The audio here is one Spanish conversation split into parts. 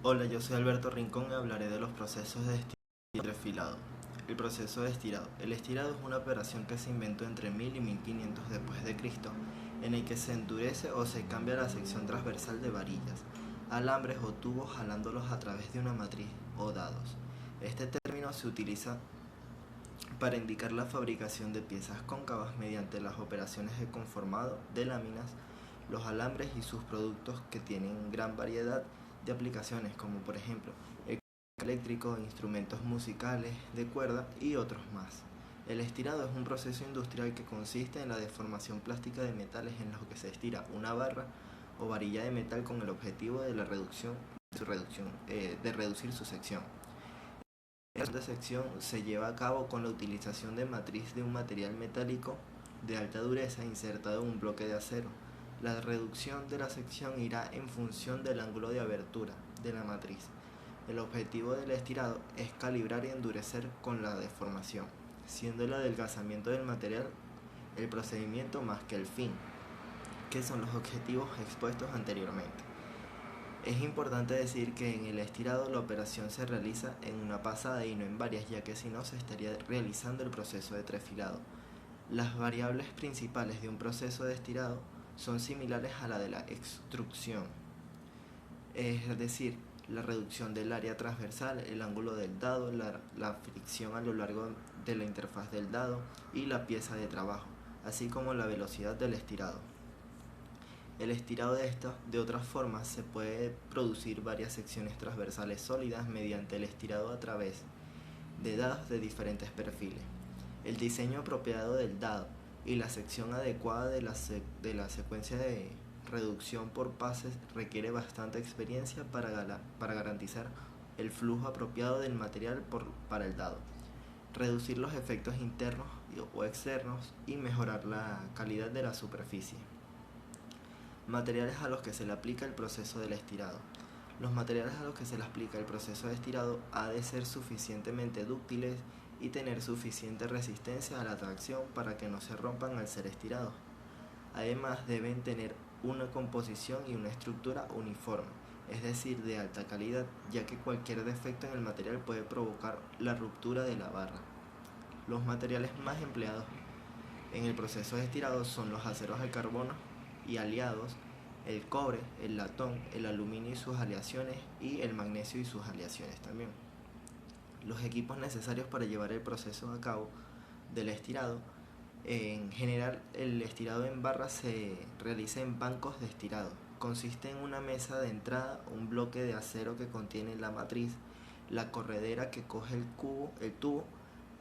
Hola, yo soy Alberto Rincón y hablaré de los procesos de estirado y trefilado. El proceso de estirado. El estirado es una operación que se inventó entre 1000 y 1500 después de Cristo, en el que se endurece o se cambia la sección transversal de varillas, alambres o tubos jalándolos a través de una matriz o dados. Este término se utiliza para indicar la fabricación de piezas cóncavas mediante las operaciones de conformado de láminas, los alambres y sus productos que tienen gran variedad de aplicaciones como por ejemplo el eléctrico, instrumentos musicales, de cuerda y otros más. El estirado es un proceso industrial que consiste en la deformación plástica de metales en los que se estira una barra o varilla de metal con el objetivo de reducir su sección. Esta sección se lleva a cabo con la utilización de matriz de un material metálico de alta dureza insertado en un bloque de acero. La reducción de la sección irá en función del ángulo de abertura de la matriz. El objetivo del estirado es calibrar y endurecer con la deformación, siendo el adelgazamiento del material el procedimiento más que el fin, que son los objetivos expuestos anteriormente. Es importante decir que en el estirado la operación se realiza en una pasada y no en varias, ya que si no se estaría realizando el proceso de trefilado. Las variables principales de un proceso de estirado son similares a la de la extrusión, es decir, la reducción del área transversal, el ángulo del dado, la fricción a lo largo de la interfaz del dado y la pieza de trabajo, así como la velocidad del estirado. El estirado de otras formas se puede producir varias secciones transversales sólidas mediante el estirado a través de dados de diferentes perfiles. El diseño apropiado del dado y la sección adecuada de la secuencia de reducción por pases requiere bastante experiencia para garantizar el flujo apropiado del material para el dado, reducir los efectos internos o externos y mejorar la calidad de la superficie. Materiales a los que se le aplica el proceso del estirado. Los materiales a los que se le aplica el proceso de estirado ha de ser suficientemente dúctiles y tener suficiente resistencia a la tracción para que no se rompan al ser estirados. Además, deben tener una composición y una estructura uniforme, es decir, de alta calidad, ya que cualquier defecto en el material puede provocar la ruptura de la barra. Los materiales más empleados en el proceso de estirado son los aceros de carbono y aliados, el cobre, el latón, el aluminio y sus aleaciones y el magnesio y sus aleaciones también. Los equipos necesarios para llevar el proceso a cabo del estirado. En general, el estirado en barra se realiza en bancos de estirado. Consiste en una mesa de entrada, un bloque de acero que contiene la matriz, la corredera que coge el tubo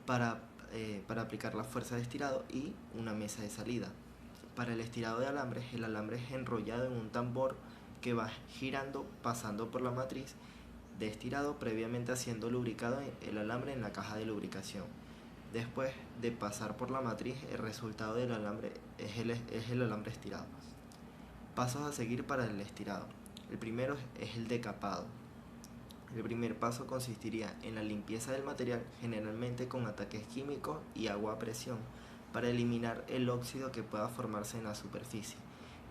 para aplicar la fuerza de estirado y una mesa de salida. Para el estirado de alambres, el alambre es enrollado en un tambor que va girando pasando por la matriz de estirado, previamente haciendo lubricado el alambre en la caja de lubricación. Después de pasar por la matriz, el resultado del alambre es el alambre estirado. Pasos a seguir para el estirado. El primero es el decapado. El primer paso consistiría en la limpieza del material, generalmente con ataques químicos y agua a presión, para eliminar el óxido que pueda formarse en la superficie.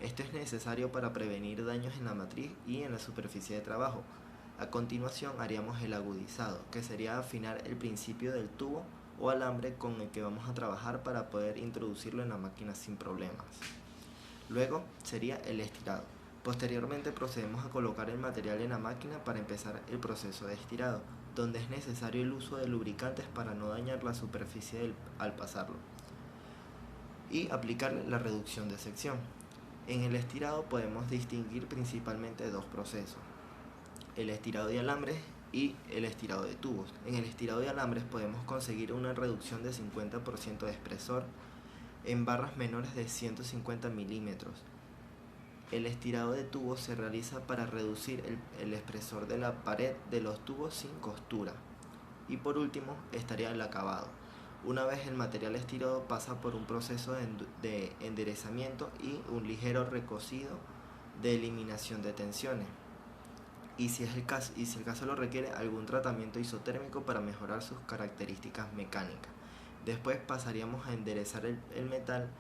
Esto es necesario para prevenir daños en la matriz y en la superficie de trabajo. A continuación haríamos el agudizado, que sería afinar el principio del tubo o alambre con el que vamos a trabajar para poder introducirlo en la máquina sin problemas. Luego sería el estirado. Posteriormente procedemos a colocar el material en la máquina para empezar el proceso de estirado, donde es necesario el uso de lubricantes para no dañar la superficie al pasarlo, y aplicar la reducción de sección. En el estirado podemos distinguir principalmente dos procesos: el estirado de alambres y el estirado de tubos. En el estirado de alambres podemos conseguir una reducción de 50% de espesor en barras menores de 150 milímetros. El estirado de tubos se realiza para reducir el espesor de la pared de los tubos sin costura. Y por último estaría el acabado. Una vez el material estirado pasa por un proceso de enderezamiento y un ligero recocido de eliminación de tensiones. Y si el caso lo requiere, algún tratamiento isotérmico para mejorar sus características mecánicas. Después pasaríamos a enderezar el metal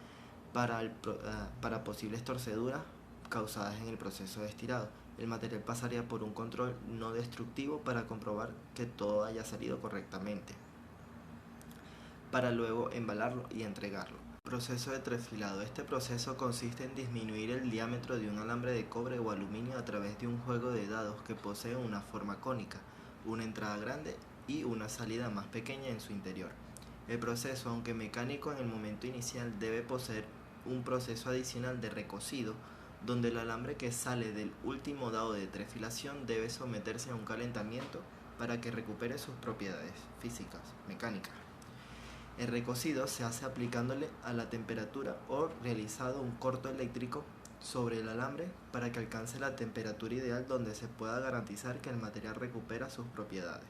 para posibles torceduras causadas en el proceso de estirado. El material pasaría por un control no destructivo para comprobar que todo haya salido correctamente, para luego embalarlo y entregarlo. Proceso de trefilado. Este proceso consiste en disminuir el diámetro de un alambre de cobre o aluminio a través de un juego de dados que posee una forma cónica, una entrada grande y una salida más pequeña en su interior. El proceso, aunque mecánico en el momento inicial, debe poseer un proceso adicional de recocido, donde el alambre que sale del último dado de trefilación debe someterse a un calentamiento para que recupere sus propiedades físicas, mecánicas. El recocido se hace aplicándole a la temperatura o realizado un corto eléctrico sobre el alambre para que alcance la temperatura ideal donde se pueda garantizar que el material recupera sus propiedades.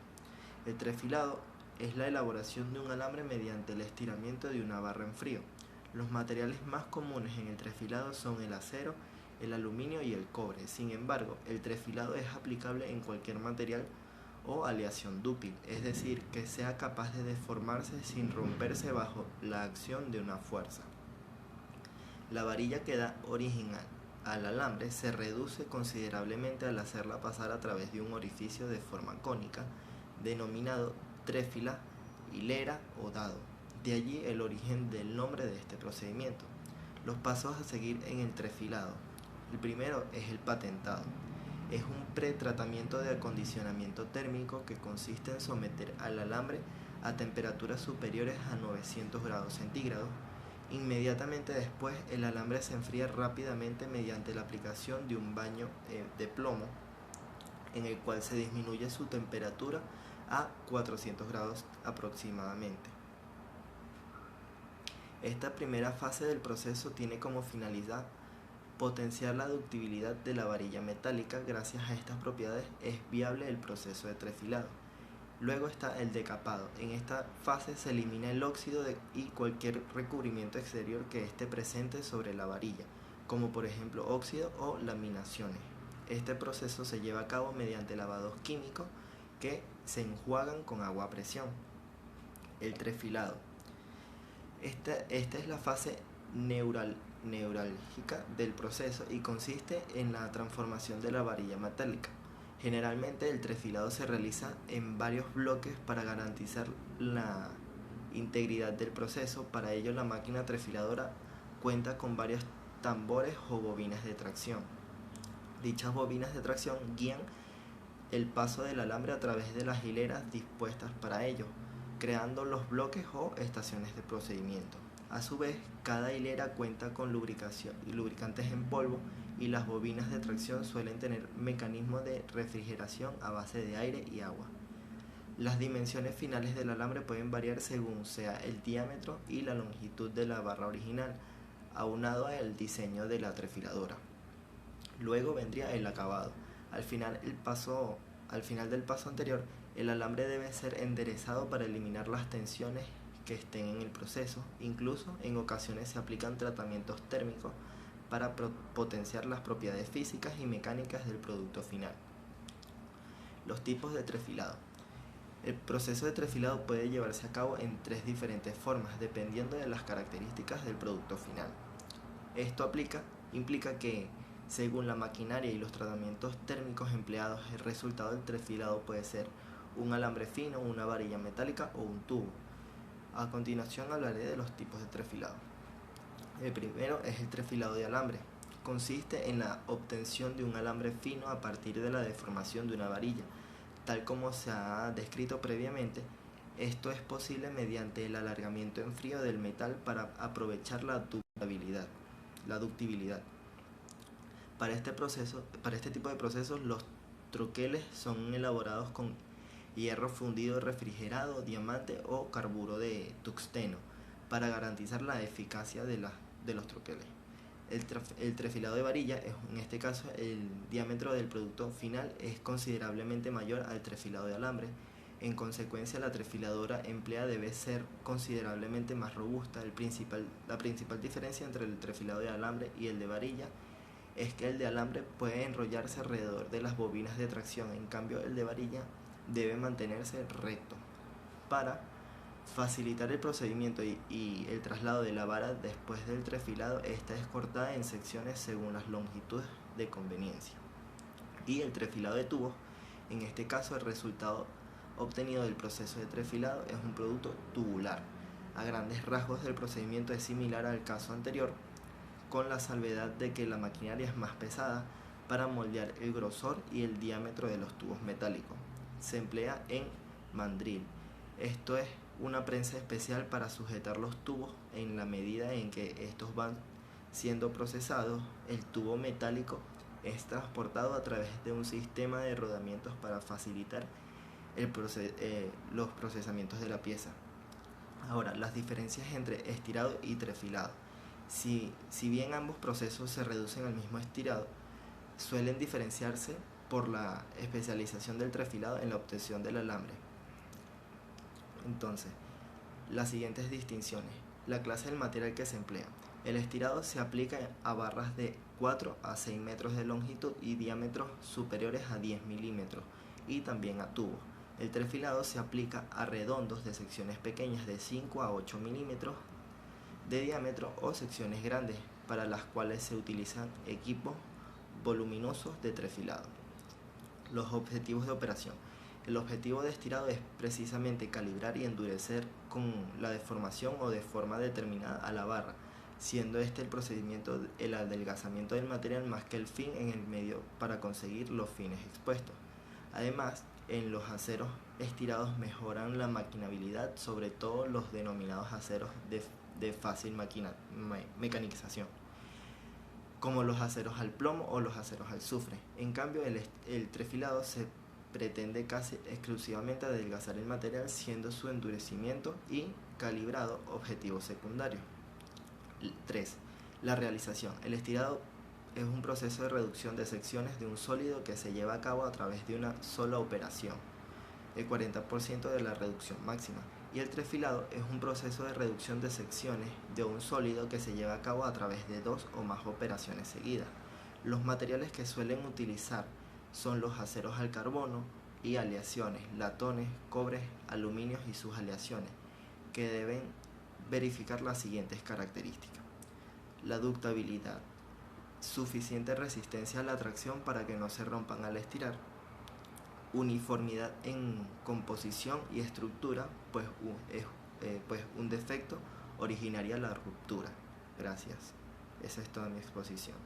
El trefilado es la elaboración de un alambre mediante el estiramiento de una barra en frío. Los materiales más comunes en el trefilado son el acero, el aluminio y el cobre. Sin embargo, el trefilado es aplicable en cualquier material o aleación dúctil, es decir, que sea capaz de deformarse sin romperse bajo la acción de una fuerza. La varilla que da origen al alambre se reduce considerablemente al hacerla pasar a través de un orificio de forma cónica, denominado tréfila, hilera o dado. De allí el origen del nombre de este procedimiento. Los pasos a seguir en el trefilado. El primero es el patentado. Es un pretratamiento de acondicionamiento térmico que consiste en someter al alambre a temperaturas superiores a 900 grados centígrados. Inmediatamente después, el alambre se enfría rápidamente mediante la aplicación de un baño de plomo, en el cual se disminuye su temperatura a 400 grados aproximadamente. Esta primera fase del proceso tiene como finalidad potenciar la ductibilidad de la varilla metálica. Gracias a estas propiedades es viable el proceso de trefilado. Luego está el decapado. En esta fase se elimina el óxido y cualquier recubrimiento exterior que esté presente sobre la varilla, como por ejemplo óxido o laminaciones. Este proceso se lleva a cabo mediante lavados químicos que se enjuagan con agua a presión. El trefilado. Esta es la fase neurálgica del proceso y consiste en la transformación de la varilla metálica. Generalmente el trefilado se realiza en varios bloques para garantizar la integridad del proceso. Para ello la máquina trefiladora cuenta con varios tambores o bobinas de tracción. Dichas bobinas de tracción guían el paso del alambre a través de las hileras dispuestas para ello, creando los bloques o estaciones de procedimiento. A su vez, cada hilera cuenta con lubricantes en polvo y las bobinas de tracción suelen tener mecanismos de refrigeración a base de aire y agua. Las dimensiones finales del alambre pueden variar según sea el diámetro y la longitud de la barra original, aunado al diseño de la trefiladora. Luego vendría el acabado. Al final del paso anterior, el alambre debe ser enderezado para eliminar las tensiones que estén en el proceso. Incluso en ocasiones se aplican tratamientos térmicos para potenciar las propiedades físicas y mecánicas del producto final. Los tipos de trefilado. El proceso de trefilado puede llevarse a cabo en tres diferentes formas, dependiendo de las características del producto final. Esto implica que, según la maquinaria y los tratamientos térmicos empleados, el resultado del trefilado puede ser un alambre fino, una varilla metálica o un tubo. A continuación hablaré de los tipos de trefilado. El primero es el trefilado de alambre. Consiste en la obtención de un alambre fino a partir de la deformación de una varilla. Tal como se ha descrito previamente, esto es posible mediante el alargamiento en frío del metal para aprovechar la ductibilidad. Para este tipo de procesos, los troqueles son elaborados con hierro fundido refrigerado, diamante o carburo de tungsteno para garantizar la eficacia de los troqueles. El trefilado de varilla, en este caso el diámetro del producto final es considerablemente mayor al trefilado de alambre. En consecuencia, la trefiladora empleada debe ser considerablemente más robusta. La principal diferencia entre el trefilado de alambre y el de varilla es que el de alambre puede enrollarse alrededor de las bobinas de tracción, en cambio el de varilla debe mantenerse recto. Para facilitar el procedimiento y el traslado de la vara después del trefilado, esta es cortada en secciones según las longitudes de conveniencia. y el trefilado de tubos. En este caso, el resultado obtenido del proceso de trefilado es un producto tubular. A grandes rasgos, el procedimiento es similar al caso anterior, con la salvedad de que la maquinaria es más pesada para moldear el grosor y el diámetro de los tubos metálicos. Se emplea en mandril. Esto es una prensa especial para sujetar los tubos. En la medida en que estos van siendo procesados, el tubo metálico es transportado a través de un sistema de rodamientos para facilitar los procesamientos de la pieza. Ahora, las diferencias entre estirado y trefilado. Si bien ambos procesos se reducen al mismo estirado, suelen diferenciarse por la especialización del trefilado en la obtención del alambre. Entonces, las siguientes distinciones. La clase del material que se emplea. El estirado se aplica a barras de 4 a 6 metros de longitud y diámetros superiores a 10 milímetros, y también a tubos. El trefilado se aplica a redondos de secciones pequeñas de 5 a 8 milímetros de diámetro o secciones grandes, para las cuales se utilizan equipos voluminosos de trefilado. Los objetivos de operación. El objetivo de estirado es precisamente calibrar y endurecer con la deformación o de forma determinada a la barra, siendo este el procedimiento el adelgazamiento del material más que el fin en el medio para conseguir los fines expuestos. Además, en los aceros estirados mejoran la maquinabilidad, sobre todo los denominados aceros de fácil mecanización, como los aceros al plomo o los aceros al azufre. En cambio, el trefilado se pretende casi exclusivamente adelgazar el material, siendo su endurecimiento y calibrado objetivo secundario. 3. La realización. El estirado es un proceso de reducción de secciones de un sólido que se lleva a cabo a través de una sola operación, el 40% de la reducción máxima. Y el trefilado es un proceso de reducción de secciones de un sólido que se lleva a cabo a través de 2 o más operaciones seguidas. Los materiales que suelen utilizar son los aceros al carbono y aleaciones, latones, cobres, aluminios y sus aleaciones, que deben verificar las siguientes características. La ductabilidad, suficiente resistencia a la tracción para que no se rompan al estirar. Uniformidad en composición y estructura, pues un defecto originaría la ruptura. Gracias. Esa es toda mi exposición.